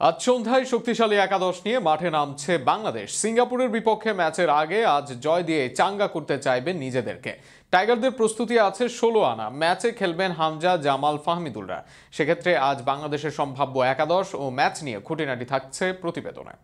আজ সন্ধ্যায় শক্তিশালী একাদশ নিয়ে মাঠে নামছে বাংলাদেশ। সিঙ্গাপুরের বিপক্ষে ম্যাচের আগে আজ জয় দিয়ে চাঙ্গা করতে চাইবেন নিজেদেরকে। টাইগারদের প্রস্তুতি আছে 16 আনা। ম্যাচে খেলবেন হামজা, জামাল, ফাহমিদুলরা। সেক্ষেত্রে আজ বাংলাদেশের সম্ভাব্য একাদশ ও ম্যাচ নিয়ে খুঁটিনাটি থাকছে প্রতিবেদনে।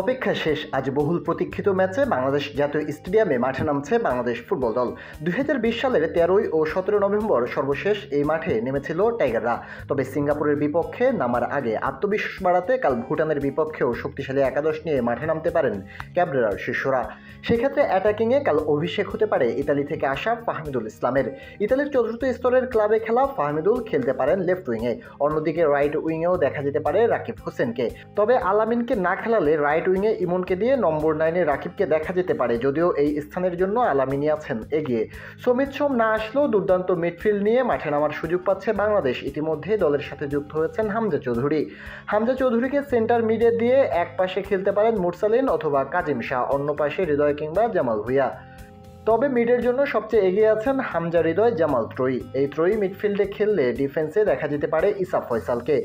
অপেক্ষা শেষ। আজ বহুল প্রতীক্ষিত ম্যাচে বাংলাদেশ জাতীয় স্টেডিয়ামে মাঠে নামছে বাংলাদেশ ফুটবল দল। 2020 সালের 13 ও 17 নভেম্বর সর্বশেষ এই মাঠে নেমেছিল টাইগাররা। তবে সিঙ্গাপুরের বিপক্ষে নামার আগে আত্মবিশ্বাস বাড়াতে কাল ভুটানের বিপক্ষেও শক্তিশালী একাদশ নিয়ে মাঠে নামতে পারেন ক্যাবরেরার শিষ্যরা। সেক্ষেত্রে অ্যাটাকিংয়ে কাল অভিষেক হতে পারে ইতালি থেকে আসা ফাহমিদুল ইসলামের। ইতালির চতুর্থ স্তরের ক্লাবে খেলা ফাহমিদুল খেলতে পারেন লেফট উইংয়ে। অন্যদিকে রাইট উইংয়েও দেখা যেতে পারে রাকিব হোসেনকে। তবে আলামিনকে না খেলালে রাইট উইংয়ে ইমনকে দিয়ে নম্বর 9-এ রাকিবকে দেখা যেতে পারে, যদিও এই স্থানের জন্য আলামিনই আছেন এগিয়ে। সমিত সোম না আসলেও দুর্দান্ত মিডফিল্ড নিয়ে মাঠে নামার সুযোগ পাচ্ছে বাংলাদেশ। ইতিমধ্যে দলের সাথে যুক্ত হয়েছেন হামজা চৌধুরী। হামজা চৌধুরীকে সেন্টার মিডে দিয়ে এক পাশে খেলতে পারেন মুরসালিন অথবা কাজিম শাহ, অন্য পাশে হৃদয় কিংবা জামাল ভুঁইয়া। তবে মিডের জন্য সবচেয়ে এগিয়ে আছেন হামজা, হৃদয়, জামাল ত্রয়ী। এই ত্রয়ী মিডফিল্ডে খেললে ডিফেন্সে দেখা যেতে পারে ইসা ফয়সালকে।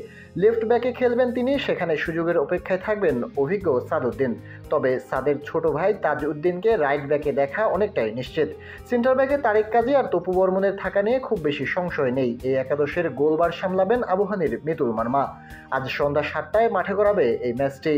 লেফট ব্যাকে খেলবেন তিনি, সেখানে সুযোগের অপেক্ষায় থাকবেন অভিজ্ঞ সাদউদ্দিন। তবে সাদের ছোট ভাই তাজউদ্দিনকে রাইট ব্যাকে দেখা অনেকটাই নিশ্চিত। সেন্টার ব্যাকে তারেক কাজী আর তপু বর্মনের থাকা নিয়ে খুব বেশি সংশয় নেই। এই একাদশের গোলবার সামলাবেন আবুহানির মিতুল মার্মা। আজ সন্ধ্যা 7টায় মাঠে গড়াবে এই ম্যাচটি।